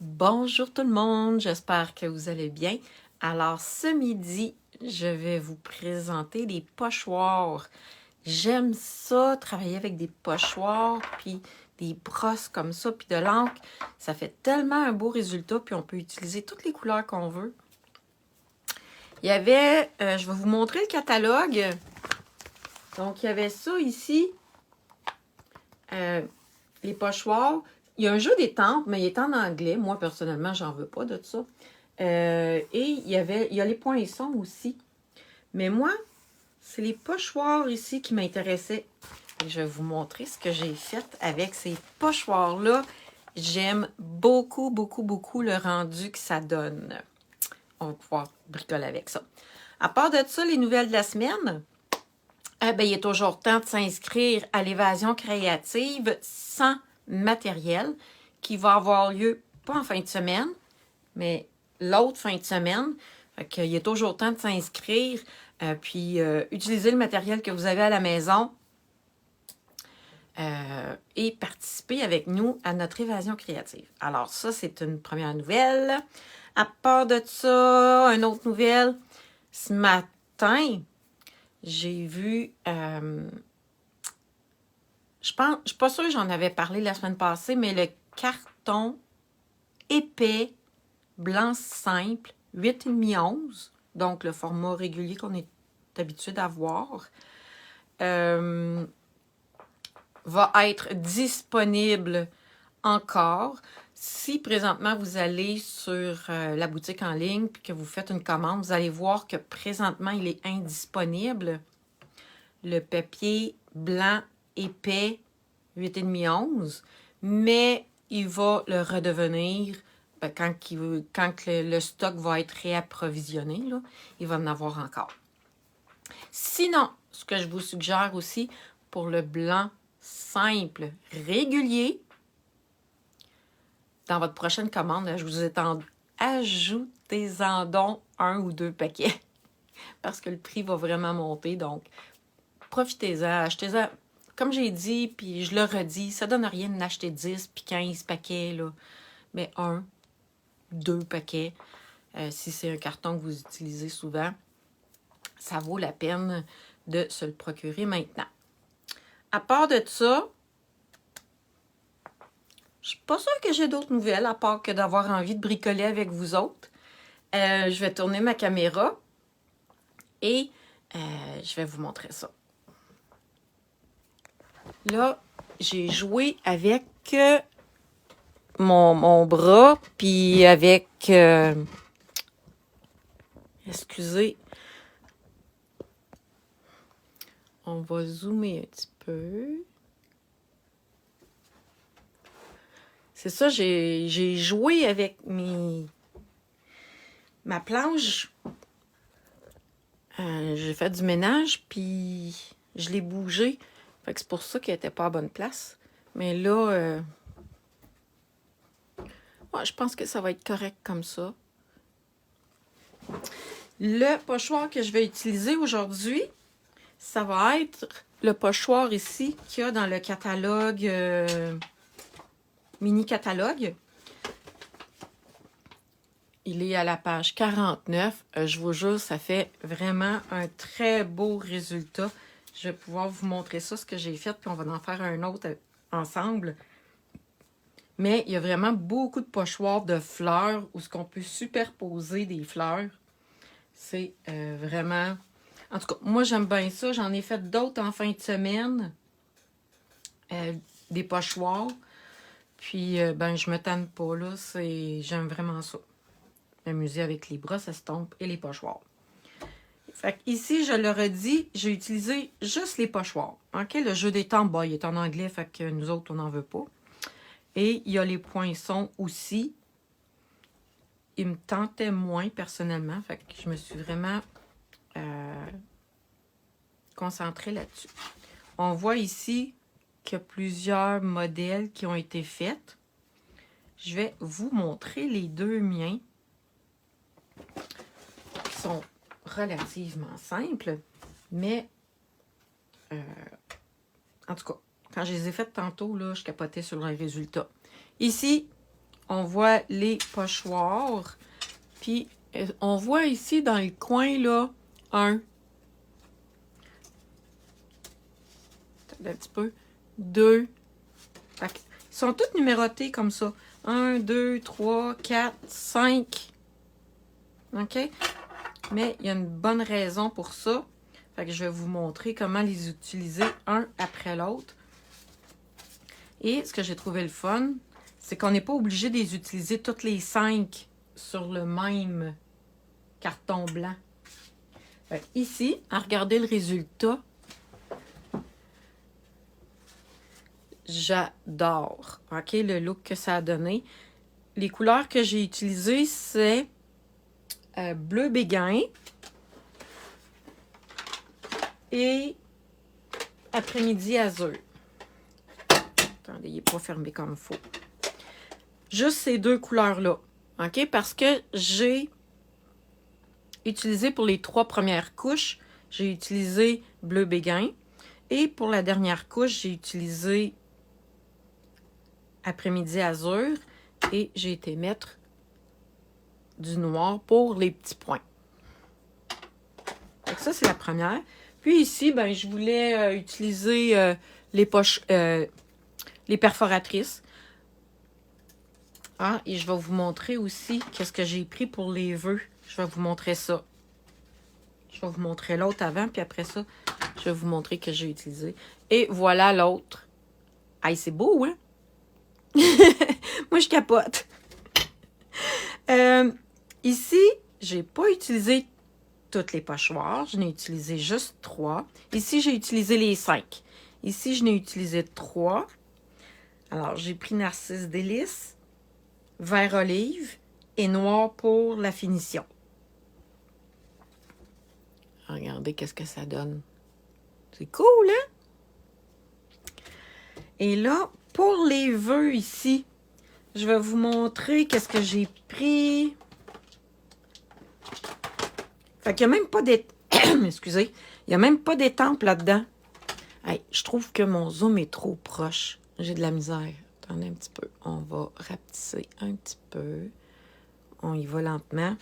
Bonjour tout le monde, j'espère que vous allez bien. Alors ce midi, je vais vous présenter des pochoirs. J'aime ça, travailler avec des pochoirs, puis des brosses comme ça, puis de l'encre. Ça fait tellement un beau résultat, puis on peut utiliser toutes les couleurs qu'on veut. Il y avait, je vais vous montrer le catalogue. Donc il y avait ça ici, les pochoirs. Il y a un jeu d'étampes, mais il est en anglais. Moi, personnellement, j'en veux pas de ça. Et il y a les poinçons aussi. Mais moi, c'est les pochoirs ici qui m'intéressaient. Et je vais vous montrer ce que j'ai fait avec ces pochoirs-là. J'aime beaucoup, beaucoup, beaucoup le rendu que ça donne. On va pouvoir bricoler avec ça. À part de ça, les nouvelles de la semaine, il est toujours temps de s'inscrire à l'évasion créative sans matériel qui va avoir lieu, pas en fin de semaine, mais l'autre fin de semaine. Fait qu'il y a toujours temps de s'inscrire, puis utiliser le matériel que vous avez à la maison et participer avec nous à notre évasion créative. Alors ça, c'est une première nouvelle. À part de ça, une autre nouvelle. Ce matin, j'ai vu... je suis pas sûre que j'en avais parlé la semaine passée, mais le carton épais, blanc simple, 8,5-11, donc le format régulier qu'on est habitué d'avoir, va être disponible encore. Si présentement vous allez sur la boutique en ligne et que vous faites une commande, vous allez voir que présentement il est indisponible. Le papier blanc épais 8,5-11, mais il va le redevenir quand le stock va être réapprovisionné, là, il va en avoir encore. Sinon, ce que je vous suggère aussi, pour le blanc simple régulier, dans votre prochaine commande, là, je vous ajoutez-en donc 1 ou 2 paquets parce que le prix va vraiment monter. Donc, profitez-en, achetez-en. Comme j'ai dit, puis je le redis, ça donne rien d'en acheter 10 puis 15 paquets, là. Mais 1, 2 paquets, si c'est un carton que vous utilisez souvent, ça vaut la peine de se le procurer maintenant. À part de ça, je suis pas sûre que j'ai d'autres nouvelles, à part que d'avoir envie de bricoler avec vous autres. Je vais tourner ma caméra et je vais vous montrer ça. Là, j'ai joué avec mon bras, puis avec... excusez. On va zoomer un petit peu. C'est ça, j'ai joué avec ma planche. J'ai fait du ménage, puis je l'ai bougé. Fait que c'est pour ça qu'elle n'était pas à bonne place. Mais là, ouais, je pense que ça va être correct comme ça. Le pochoir que je vais utiliser aujourd'hui, ça va être le pochoir ici qu'il y a dans le catalogue, mini-catalogue. Il est à la page 49. Je vous jure, ça fait vraiment un très beau résultat. Je vais pouvoir vous montrer ça, ce que j'ai fait, puis on va en faire un autre ensemble. Mais il y a vraiment beaucoup de pochoirs de fleurs où ce qu'on peut superposer des fleurs. C'est vraiment... En tout cas, moi, j'aime bien ça. J'en ai fait d'autres en fin de semaine. Des pochoirs. Puis, je me tanne pas, là. J'aime vraiment ça. M'amuser avec les brosses estampes et les pochoirs. Fait que ici, je le redis, j'ai utilisé juste les pochoirs. OK? Le jeu des temps, il est en anglais, fait que nous autres, on n'en veut pas. Et il y a les poinçons aussi. Il me tentait moins, personnellement. Fait que je me suis vraiment concentrée là-dessus. On voit ici qu'il y a plusieurs modèles qui ont été faits. Je vais vous montrer les deux miens qui sont relativement simples, mais en tout cas, quand je les ai faites tantôt, là, je capotais sur le résultat. Ici, on voit les pochoirs. Puis, on voit ici dans le coin, là, un petit peu, 2. Ils sont tous numérotés comme ça. 1, 2, 3, 4, 5. OK? Mais il y a une bonne raison pour ça. Fait que je vais vous montrer comment les utiliser un après l'autre. Et ce que j'ai trouvé le fun, c'est qu'on n'est pas obligé de les utiliser toutes les 5 sur le même carton blanc. Fait que ici, à regarder le résultat, j'adore, OK, le look que ça a donné. Les couleurs que j'ai utilisées, c'est bleu béguin et après-midi azur. Attendez, il n'est pas fermé comme il faut. Juste ces deux couleurs-là, OK, parce que j'ai utilisé pour les 3 premières couches, j'ai utilisé bleu béguin et pour la dernière couche, j'ai utilisé après-midi azur et j'ai été mettre du noir pour les petits points. Donc ça, c'est la première. Puis ici, ben, je voulais utiliser les poches, les perforatrices. Ah, et je vais vous montrer aussi qu'est-ce que j'ai pris pour les vœux. Je vais vous montrer ça. Je vais vous montrer l'autre avant, puis après ça, je vais vous montrer que j'ai utilisé. Et voilà l'autre. Aïe, c'est beau, hein? Moi, je capote. Ici, j'ai pas utilisé toutes les pochoirs. Je n'ai utilisé juste 3. Ici, j'ai utilisé les 5. Ici, je n'ai utilisé 3. Alors, j'ai pris Narcisse Délice, vert olive et noir pour la finition. Regardez qu'est-ce que ça donne. C'est cool, hein? Et là, pour les vœux ici, je vais vous montrer qu'est-ce que j'ai pris. Fait qu'il n'y a même pas excusez, il n'y a même pas d'étampe là-dedans. Hey, je trouve que mon zoom est trop proche. J'ai de la misère. Attendez un petit peu. On va rapetisser un petit peu. On y va lentement.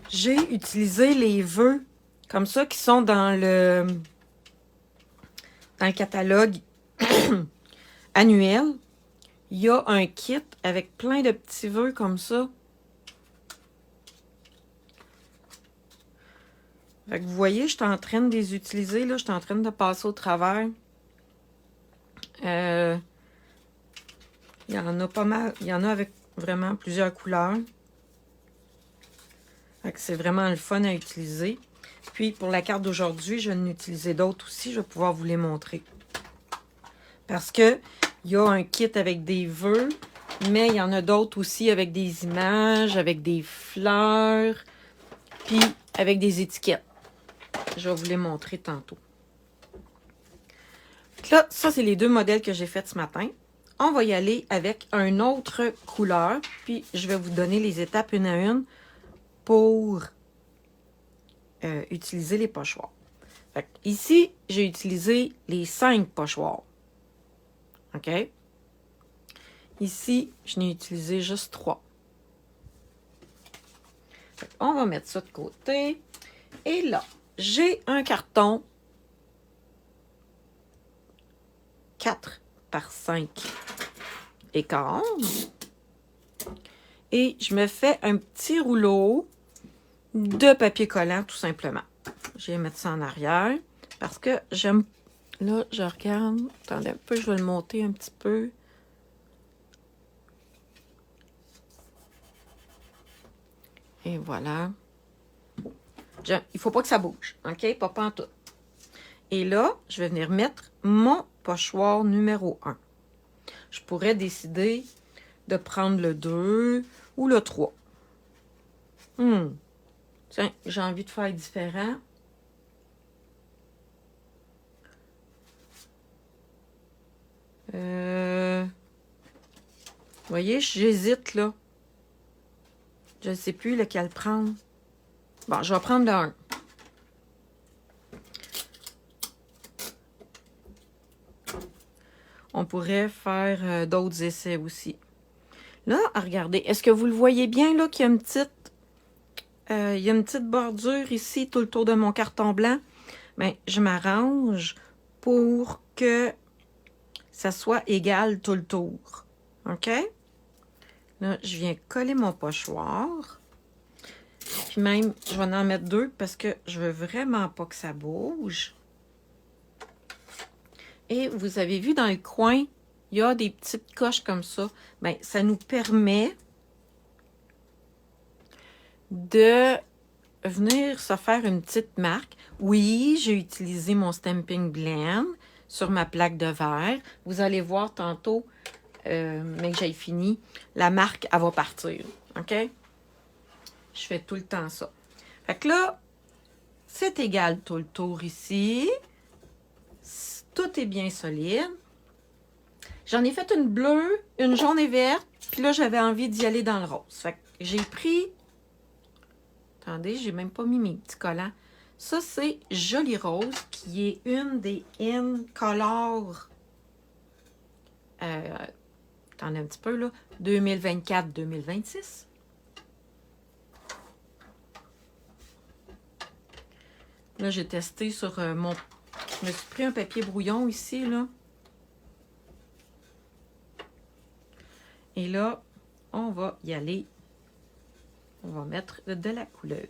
J'ai utilisé les vœux comme ça qui sont dans le catalogue annuel. Il y a un kit avec plein de petits vœux comme ça. Fait que vous voyez, je suis en train de les utiliser. Là, je suis en train de passer au travers. Il y en a pas mal. Il y en a avec vraiment plusieurs couleurs. Fait que c'est vraiment le fun à utiliser. Puis, pour la carte d'aujourd'hui, je vais en utiliser d'autres aussi. Je vais pouvoir vous les montrer. Parce que il y a un kit avec des vœux, mais il y en a d'autres aussi avec des images, avec des fleurs, puis avec des étiquettes. Je vais vous les montrer tantôt. Donc là, ça, c'est les 2 modèles que j'ai faits ce matin. On va y aller avec une autre couleur, puis je vais vous donner les étapes une à une pour utiliser les pochoirs. Fait que ici, j'ai utilisé les 5 pochoirs. OK? Ici, je n'ai utilisé juste 3. Fait on va mettre ça de côté. Et là, j'ai un carton 4 par 5 écarts. Et je me fais un petit rouleau de papier collant, tout simplement. Je vais mettre ça en arrière parce que j'aime... Là, je regarde. Attendez un peu, je vais le monter un petit peu. Et voilà. Il ne faut pas que ça bouge, OK? Pas en tout. Et là, je vais venir mettre mon pochoir numéro 1. Je pourrais décider de prendre le 2 ou le 3. Tiens, j'ai envie de faire différent. Vous voyez, j'hésite là. Je ne sais plus lequel prendre. Bon, je vais prendre le 1. On pourrait faire d'autres essais aussi. Là, regardez, est-ce que vous le voyez bien, là, qu'il y a il y a une petite bordure ici, tout le tour de mon carton blanc? Bien, je m'arrange pour que ça soit égal tout le tour. OK? Là, je viens coller mon pochoir. Puis même, je vais en mettre 2 parce que je veux vraiment pas que ça bouge. Et vous avez vu dans le coin, il y a des petites coches comme ça. Bien, ça nous permet de venir se faire une petite marque. Oui, j'ai utilisé mon Stamping Blend sur ma plaque de verre. Vous allez voir tantôt, mais que j'ai fini, la marque, elle va partir. OK? Je fais tout le temps ça. Fait que là, c'est égal tout le tour ici. Tout est bien solide. J'en ai fait une bleue, une jaune et verte. Puis là, j'avais envie d'y aller dans le rose. Fait que j'ai pris... Attendez, j'ai même pas mis mes petits collants. Ça, c'est Joli Rose, qui est une des In Color. Attendez un petit peu, là. 2024-2026. Là, j'ai testé sur mon... Je me suis pris un papier brouillon ici, là. Et là, on va y aller. On va mettre de la couleur.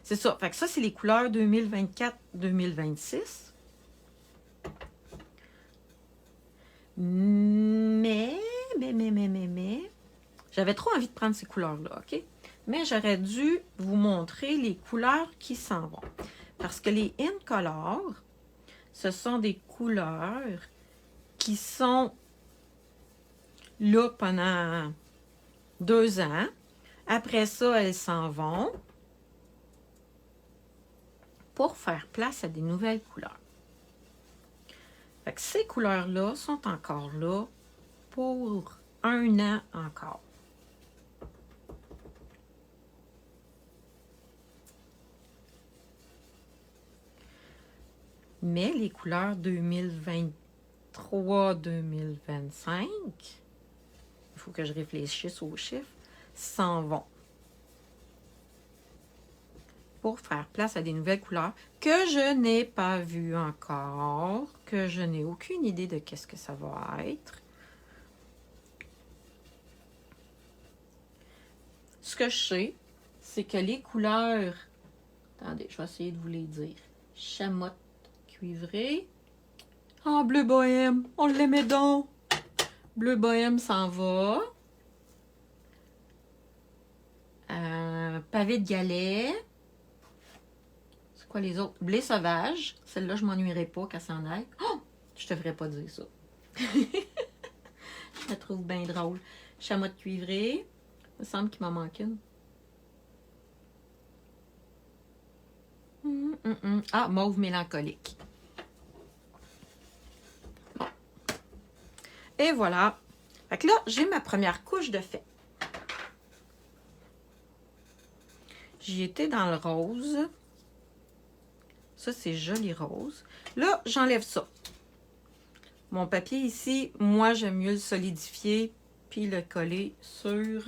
C'est ça. Fait que ça, c'est les couleurs 2024-2026. Mais, j'avais trop envie de prendre ces couleurs-là, OK? Mais j'aurais dû vous montrer les couleurs qui s'en vont. Parce que les In Color, ce sont des couleurs qui sont là pendant 2 ans. Après ça, elles s'en vont pour faire place à des nouvelles couleurs. Fait que ces couleurs-là sont encore là pour 1 an encore. Mais les couleurs 2023-2025, il faut que je réfléchisse aux chiffres, s'en vont pour faire place à des nouvelles couleurs que je n'ai pas vues encore, que je n'ai aucune idée de qu'est-ce que ça va être. Ce que je sais, c'est que les couleurs... Attendez, je vais essayer de vous les dire. Chamotte cuivré. Ah, bleu bohème, on l'aimait donc. Bleu bohème s'en va. Pavé de galets. C'est quoi les autres? Blé sauvage. Celle-là, je m'ennuierai pas qu'elle s'en aille. Oh! Je devrais pas dire ça. Je la trouve bien drôle. Chamotte cuivré. Il me semble qu'il m'en manque une. Ah, mauve mélancolique. Bon. Et voilà. Fait que là, j'ai ma première couche de fait. J'y étais dans le rose. Ça, c'est Joli Rose. Là, j'enlève ça. Mon papier ici, moi, j'aime mieux le solidifier puis le coller sur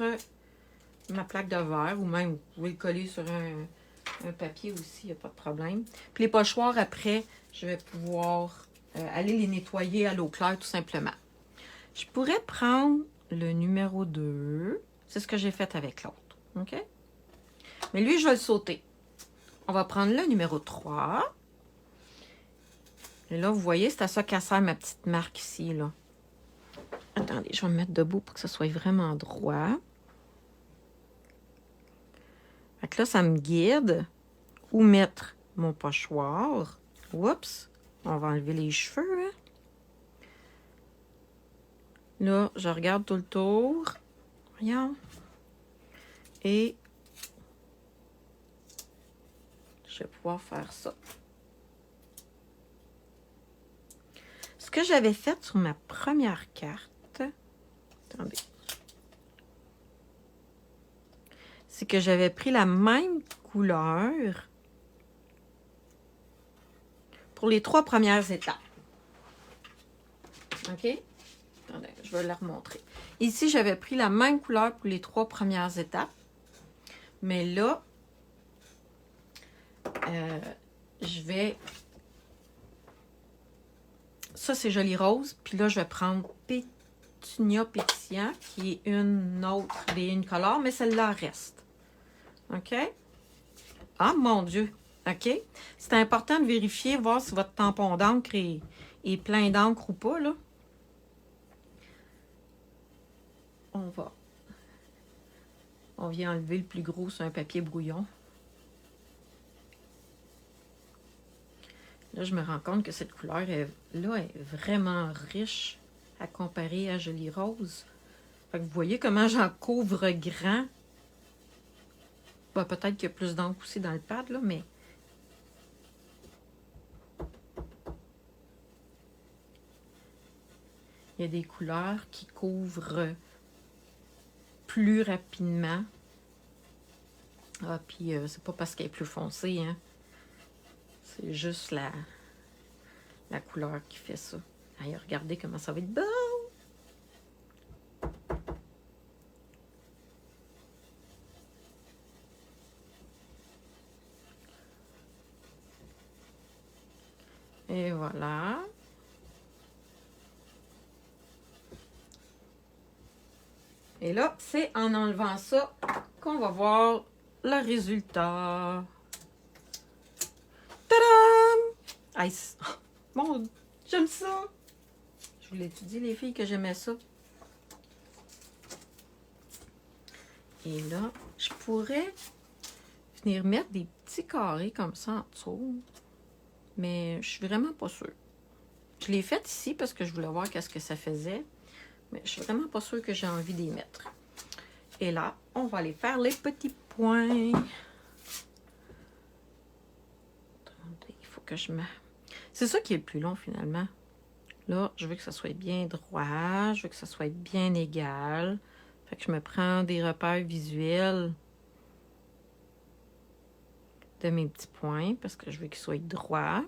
ma plaque de verre. Ou même, vous pouvez le coller sur un papier aussi, il n'y a pas de problème. Puis les pochoirs, après, je vais pouvoir aller les nettoyer à l'eau claire, tout simplement. Je pourrais prendre le numéro 2. C'est ce que j'ai fait avec l'autre. OK? Mais lui, je vais le sauter. On va prendre le numéro 3. Et là, vous voyez, c'est à ça qu'elle sert ma petite marque ici, là. Attendez, je vais me mettre debout pour que ça soit vraiment droit. Fait que là, ça me guide où mettre mon pochoir. Oups! On va enlever les cheveux, hein? Là, je regarde tout le tour. Voyons. Et je vais pouvoir faire ça. Ce que j'avais fait sur ma première carte, attendez, c'est que j'avais pris la même couleur pour les 3 premières étapes. OK? Attendez, je vais la remontrer. Ici, j'avais pris la même couleur pour les 3 premières étapes. Mais là, je vais... Ça, c'est Joli Rose. Puis là, je vais prendre Pétunia Pétillant, qui est une autre des Incolor, mais celle-là reste. OK? Ah, mon Dieu! OK? C'est important de vérifier, voir si votre tampon d'encre est plein d'encre ou pas, là. On vient enlever le plus gros sur un papier brouillon. Là, je me rends compte que cette couleur-là est vraiment riche à comparer à Joli Rose. Fait que vous voyez comment j'en couvre grand. Ben, peut-être qu'il y a plus d'encre aussi dans le pad, là, mais... Il y a des couleurs qui couvrent plus rapidement. Ah, puis c'est pas parce qu'elle est plus foncée, hein. C'est juste la couleur qui fait ça. Allez, regardez comment ça va être beau! Et voilà. Et là, c'est en enlevant ça qu'on va voir le résultat. Tadam! Bon, j'aime ça. Je vous l'ai dit, les filles, que j'aimais ça. Et là, je pourrais venir mettre des petits carrés comme ça en dessous. Mais je suis vraiment pas sûre. Je l'ai fait ici parce que je voulais voir qu'est-ce que ça faisait. Mais je suis vraiment pas sûre que j'ai envie d'y mettre. Et là, on va aller faire les petits points. Attendez, il faut que je me... C'est ça qui est le plus long finalement. Là, je veux que ça soit bien droit. Je veux que ça soit bien égal. Fait que je me prends des repères visuels de mes petits points parce que je veux qu'ils soient droits.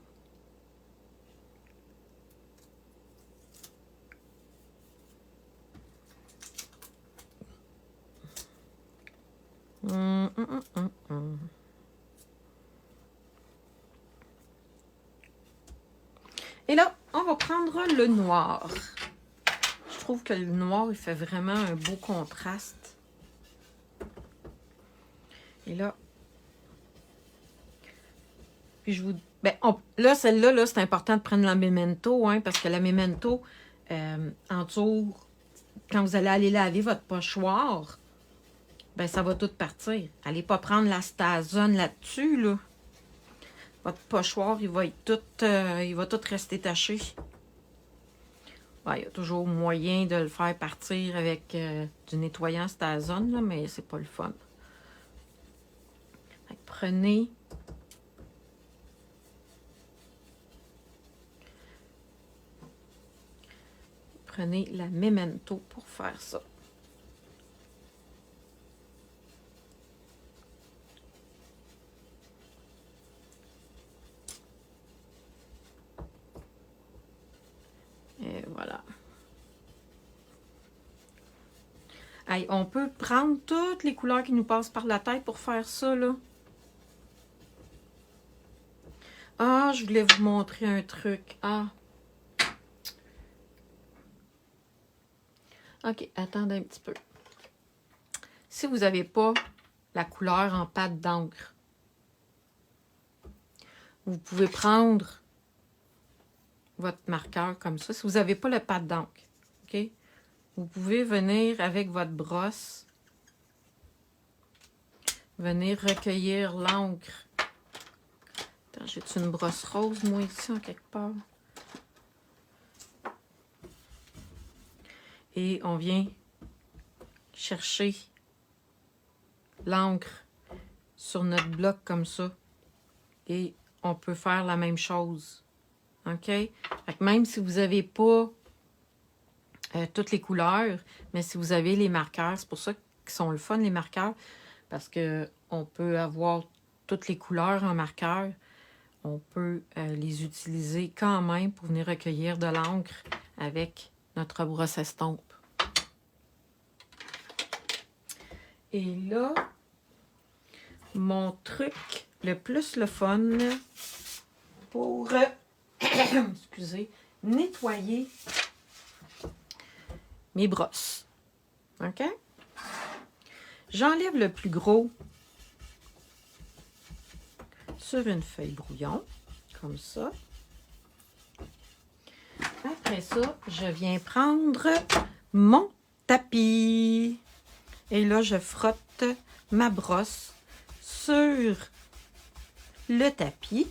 Et là, on va prendre le noir. Je trouve que le noir, il fait vraiment un beau contraste. Et là, puis je vous... Ben, là, celle-là, là, c'est important de prendre la Memento, hein, parce que la Memento entoure, quand vous allez aller laver votre pochoir, ben, ça va tout partir. Allez pas prendre la Stazone là-dessus, là. Votre pochoir, il va tout rester taché. Ouais, il y a toujours moyen de le faire partir avec du nettoyant Stazone, là, mais c'est pas le fun. Fait que prenez la Memento pour faire ça. Et voilà. Allez, on peut prendre toutes les couleurs qui nous passent par la tête pour faire ça, là. Ah, je voulais vous montrer un truc. Ah. OK, attendez un petit peu. Si vous n'avez pas la couleur en pâte d'encre, vous pouvez prendre votre marqueur comme ça. Si vous n'avez pas le pâte d'encre, OK? Vous pouvez venir avec votre brosse, venir recueillir l'encre. J'ai-tu une brosse rose, moi, ici, en quelque part? Et on vient chercher l'encre sur notre bloc comme ça. Et on peut faire la même chose. OK? Fait que même si vous n'avez pas toutes les couleurs, mais si vous avez les marqueurs, c'est pour ça qu'ils sont le fun, les marqueurs, parce que on peut avoir toutes les couleurs en marqueur. On peut les utiliser quand même pour venir recueillir de l'encre avec notre brosse estompe. Et là, mon truc le plus le fun pour excusez, nettoyer mes brosses. OK? J'enlève le plus gros sur une feuille brouillon, comme ça. Après ça, je viens prendre mon tapis. Et là, je frotte ma brosse sur le tapis.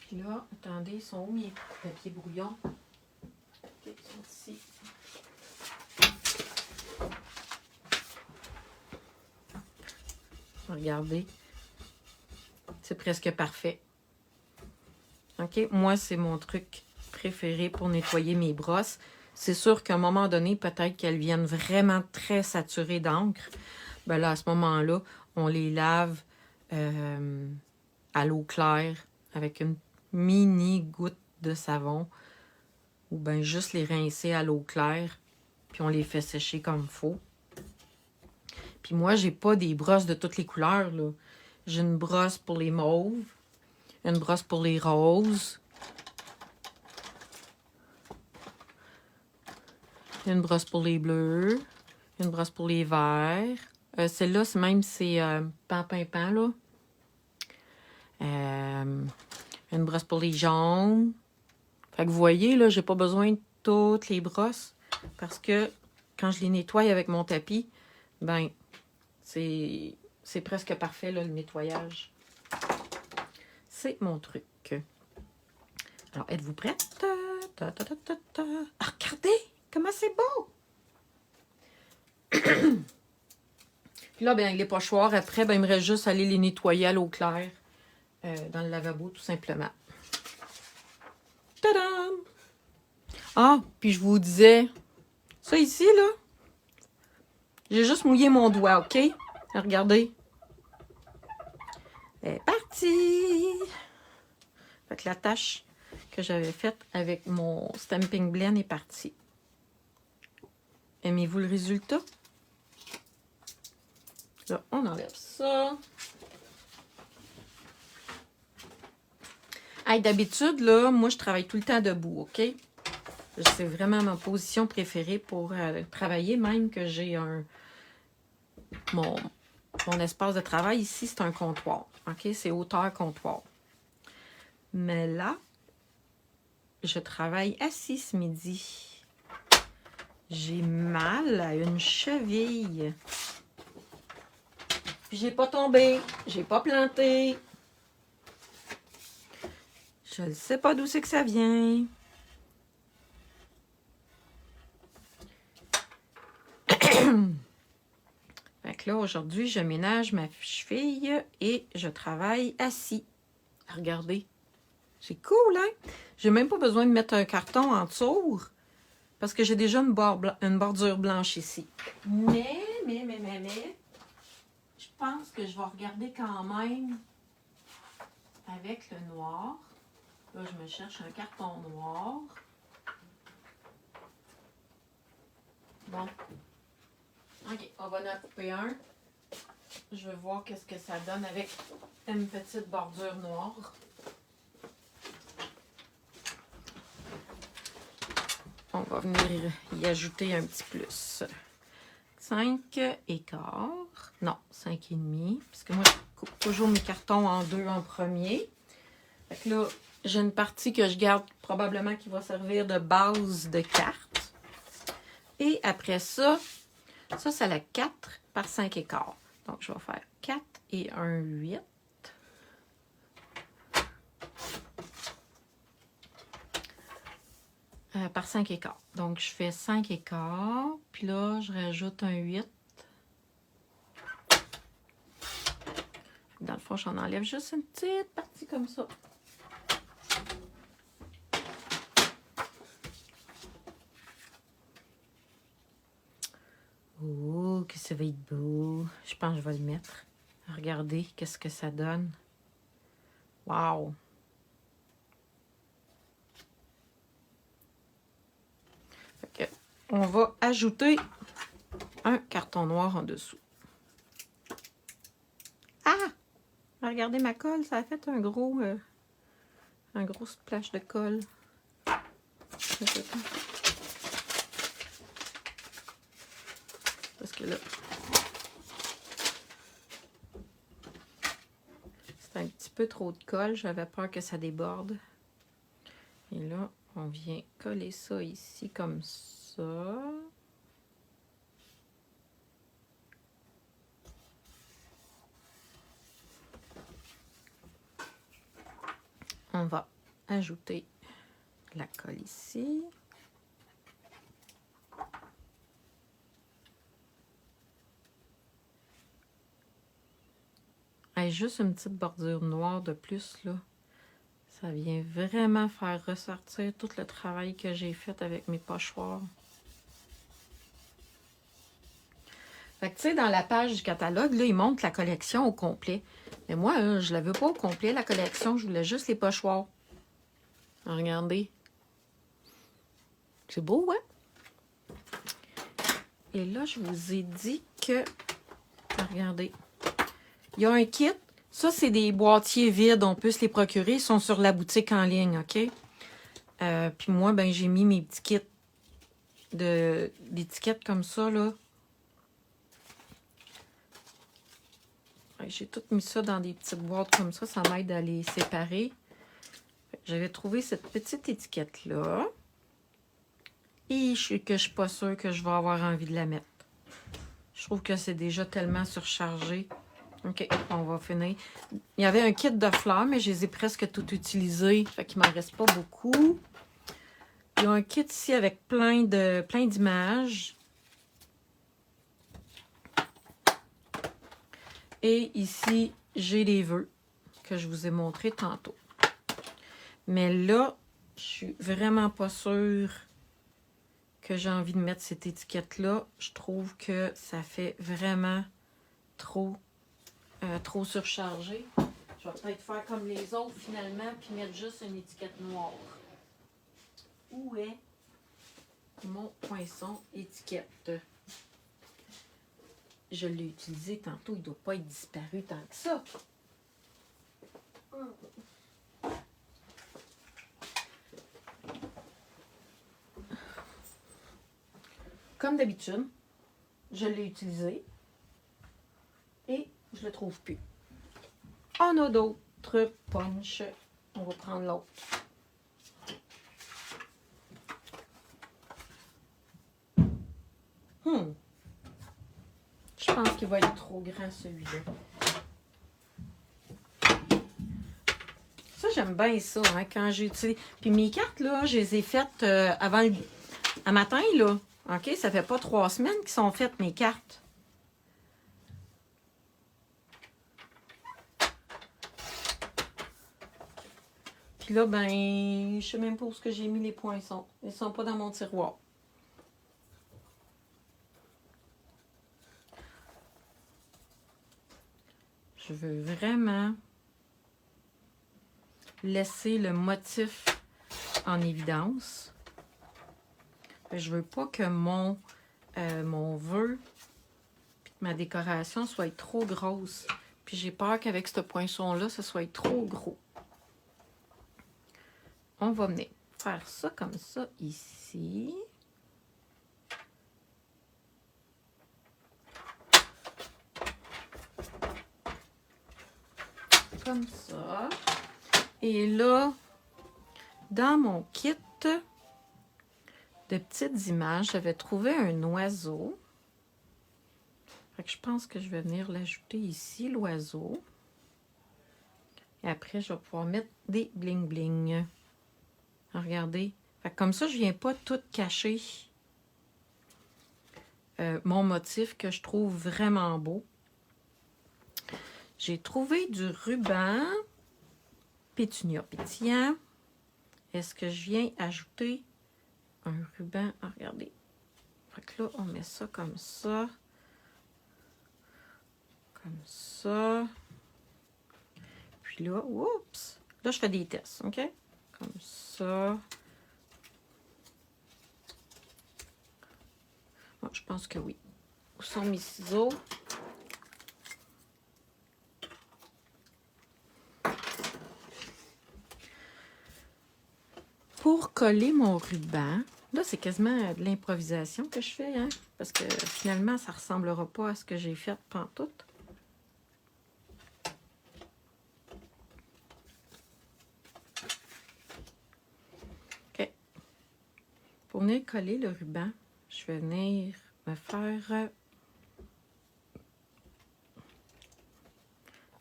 Puis là, attendez, ils sont où mes papiers brouillons? OK, ils sont ici. Regardez. C'est presque parfait. OK? Moi, c'est mon truc préféré pour nettoyer mes brosses. C'est sûr qu'à un moment donné, peut-être qu'elles viennent vraiment très saturées d'encre. Ben là, à ce moment-là, on les lave à l'eau claire avec une mini goutte de savon. Ou bien juste les rincer à l'eau claire. Puis on les fait sécher comme il faut. Puis moi, j'ai pas des brosses de toutes les couleurs, là. J'ai une brosse pour les mauves, une brosse pour les roses, une brosse pour les bleus, une brosse pour les verts. Celle-là, c'est pan, là. Une brosse pour les jaunes. Fait que vous voyez, là, j'ai pas besoin de toutes les brosses parce que quand je les nettoie avec mon tapis, ben, c'est presque parfait, là, le nettoyage. C'est mon truc. Alors, êtes-vous prête? Ah, regardez! Comment c'est beau! Puis là, ben, les pochoirs, après, ben, il me reste juste à aller les nettoyer à l'eau claire dans le lavabo, tout simplement. Tadam! Ah, puis je vous disais, ça ici, là, j'ai juste mouillé mon doigt, OK? Regardez. C'est parti! Fait que la tâche que j'avais faite avec mon Stamping Blend est partie. Aimez-vous le résultat? Là, on enlève ça. Hey, d'habitude, là, moi, je travaille tout le temps debout, OK? C'est vraiment ma position préférée pour travailler, même que j'ai mon espace de travail ici, c'est un comptoir, OK? C'est hauteur comptoir. Mais là, je travaille assis ce midi. J'ai mal à une cheville. Puis j'ai pas tombé, j'ai pas planté. Je ne sais pas d'où c'est que ça vient. Fait que là, aujourd'hui, je ménage ma cheville et je travaille assis. Regardez. C'est cool, hein? J'ai même pas besoin de mettre un carton en dessous parce que j'ai déjà une bordure blanche ici. Mais, je pense que je vais regarder quand même avec le noir. Là, je me cherche un carton noir. Bon. OK, on va en couper un. Je vais voir qu'est-ce que ça donne avec une petite bordure noire. On va venir y ajouter un petit plus. 5 écarts. Non, 5 et demi. Parce que moi, je coupe toujours mes cartons en deux en premier. Fait que là, j'ai une partie que je garde probablement qui va servir de base de carte. Et après ça, c'est la 4 par 5 écarts. Donc, je vais faire 4 et 1, 8. Par 5 écarts. Donc, je fais 5 écarts. Puis là, je rajoute un 8. Dans le fond, j'en enlève juste une petite partie comme ça. Oh, que ça va être beau. Je pense que je vais le mettre. Regardez, qu'est-ce que ça donne. Wow! on va ajouter un carton noir en dessous. Ah! Regardez ma colle, ça a fait un gros splash de colle. Parce que là, c'est un petit peu trop de colle. J'avais peur que ça déborde. Et là, on vient coller ça ici comme ça. On va ajouter la colle ici. Et juste une petite bordure noire de plus, là. Ça vient vraiment faire ressortir tout le travail que j'ai fait avec mes pochoirs. Fait que, tu sais, dans la page du catalogue, là, il montre la collection au complet. Mais moi, je la veux pas au complet, la collection. Je voulais juste les pochoirs. Regardez. C'est beau, hein? Et là, je vous ai dit que... Regardez. Il y a un kit. Ça, c'est des boîtiers vides. On peut se les procurer. Ils sont sur la boutique en ligne, OK? Puis moi, ben j'ai mis mes petits kits d'étiquettes comme ça, là. J'ai tout mis ça dans des petites boîtes comme ça. Ça m'aide à les séparer. J'avais trouvé cette petite étiquette-là. Et je suis pas sûre que je vais avoir envie de la mettre. Je trouve que c'est déjà tellement surchargé. OK, on va finir. Il y avait un kit de fleurs, mais je les ai presque toutes utilisées. Fait qu'il m'en reste pas beaucoup. Il y a un kit ici avec plein d'images. Et ici, j'ai les vœux que je vous ai montrés tantôt. Mais là, je suis vraiment pas sûre que j'ai envie de mettre cette étiquette-là. Je trouve que ça fait vraiment trop surchargé. Je vais peut-être faire comme les autres finalement, puis mettre juste une étiquette noire. Où est mon poinçon étiquette? Je l'ai utilisé tantôt, il ne doit pas être disparu tant que ça. Comme d'habitude, je l'ai utilisé et je le trouve plus. On a d'autres punch. On va prendre l'autre. Je pense qu'il va être trop grand celui-là. Ça, j'aime bien ça, hein, quand j'ai utilisé. Puis mes cartes, là, je les ai faites avant un matin, là. OK? Ça fait pas 3 semaines qu'ils sont faites, mes cartes. Puis là, ben, je sais même pas où que j'ai mis les poinçons. Ils sont pas dans mon tiroir. Je veux vraiment laisser le motif en évidence. Je veux pas que mon vœu et ma décoration soit trop grosse. Puis j'ai peur qu'avec ce poinçon-là, ce soit trop gros. On va venir faire ça comme ça ici. Comme ça. Et là, dans mon kit de petites images, j'avais trouvé un oiseau. Fait que je pense que je vais venir l'ajouter ici, l'oiseau. Et après, je vais pouvoir mettre des bling-bling. Regardez. Fait que comme ça, je ne viens pas tout cacher mon motif que je trouve vraiment beau. J'ai trouvé du ruban pétunia pétillant. Est-ce que je viens ajouter un ruban? Ah, regardez. Fait que là, on met ça comme ça. Comme ça. Puis là, oups! Là, je fais des tests, OK? Comme ça. Oh, je pense que oui. Où sont mes ciseaux? Pour coller mon ruban, là, c'est quasiment de l'improvisation que je fais, hein? Parce que finalement, ça ne ressemblera pas à ce que j'ai fait pantoute. OK. Pour venir coller le ruban, je vais venir me faire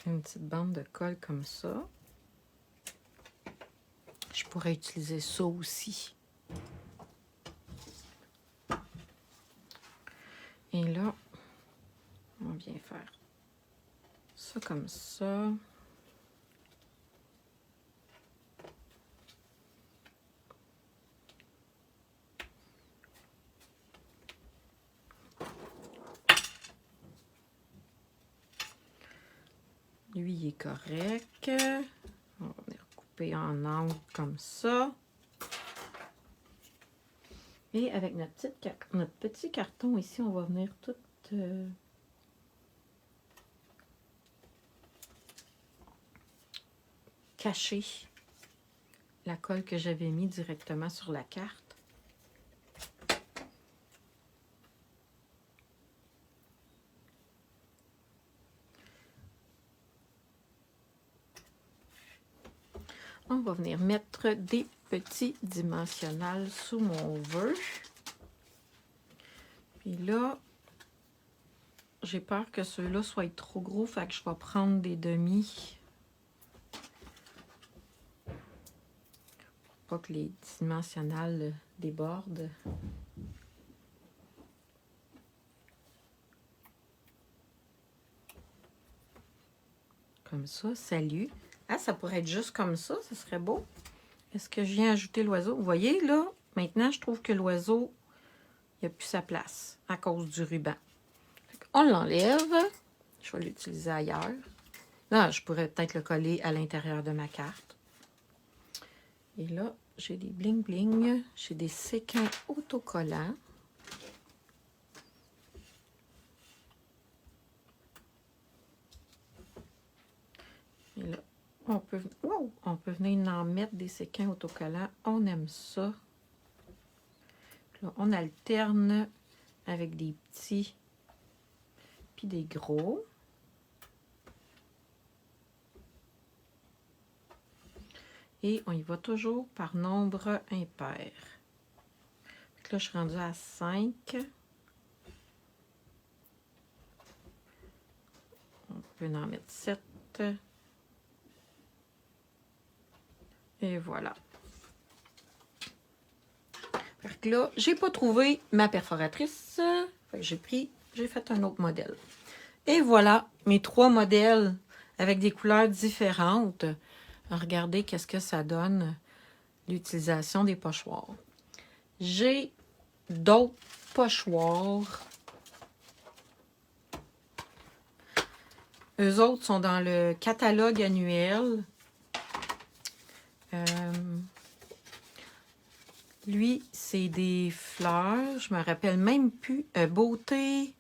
une petite bande de colle comme ça. Je pourrais utiliser ça aussi. Et là, on vient faire ça comme ça. Lui, il est correct. On va venir couper en angle comme ça. Et avec notre petit carton ici, on va venir tout cacher la colle que j'avais mis directement sur la carte. On va venir mettre des petits dimensionnels sous mon vœu. Puis là, j'ai peur que ceux-là soient trop gros, fait que je vais prendre des demi. Pour pas que les dimensionnels débordent. Comme ça, salut. Ah, ça pourrait être juste comme ça serait beau. Est-ce que je viens ajouter l'oiseau? Vous voyez, là, maintenant, je trouve que l'oiseau, il n'a plus sa place à cause du ruban. On l'enlève. Je vais l'utiliser ailleurs. Là, je pourrais peut-être le coller à l'intérieur de ma carte. Et là, j'ai des bling-bling. J'ai des séquins autocollants. Et là, on peut venir en mettre des séquins autocollants. On aime ça. Là, on alterne avec des petits puis des gros. Et on y va toujours par nombre impair. Donc là, je suis rendue à 5. On peut en mettre 7. Et voilà. Fait que là, j'ai pas trouvé ma perforatrice. Fait que j'ai fait un autre modèle. Et voilà mes 3 modèles avec des couleurs différentes. Regardez qu'est-ce que ça donne, l'utilisation des pochoirs. J'ai d'autres pochoirs. Eux autres sont dans le catalogue annuel. Lui, c'est des fleurs. Je me rappelle même plus. Beauté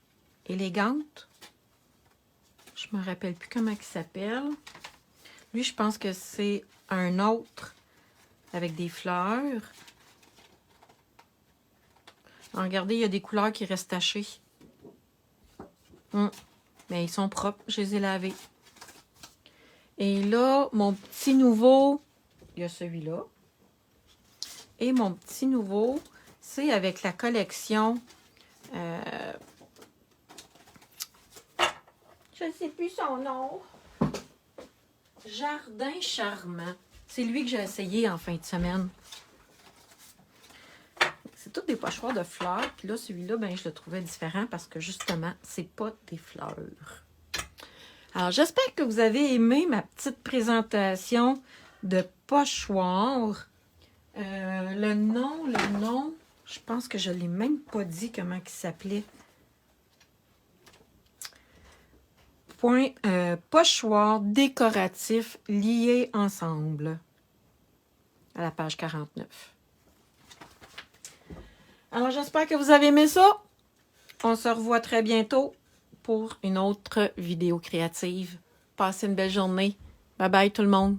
élégante. Je me rappelle plus comment il s'appelle. Lui, je pense que c'est un autre avec des fleurs. Regardez, il y a des couleurs qui restent tachées. Mais ils sont propres. Je les ai lavés. Et là, mon petit nouveau, il y a celui-là. Et mon petit nouveau, c'est avec la collection... je ne sais plus son nom. Jardin Charmant. C'est lui que j'ai essayé en fin de semaine. C'est tous des pochoirs de fleurs. Puis là, celui-là, ben, je le trouvais différent parce que justement, c'est pas des fleurs. Alors, j'espère que vous avez aimé ma petite présentation de pochoir. Le nom, je pense que je ne l'ai même pas dit comment il s'appelait. Pochoir décoratif liés ensemble. À la page 49. Alors, j'espère que vous avez aimé ça. On se revoit très bientôt pour une autre vidéo créative. Passez une belle journée. Bye bye tout le monde.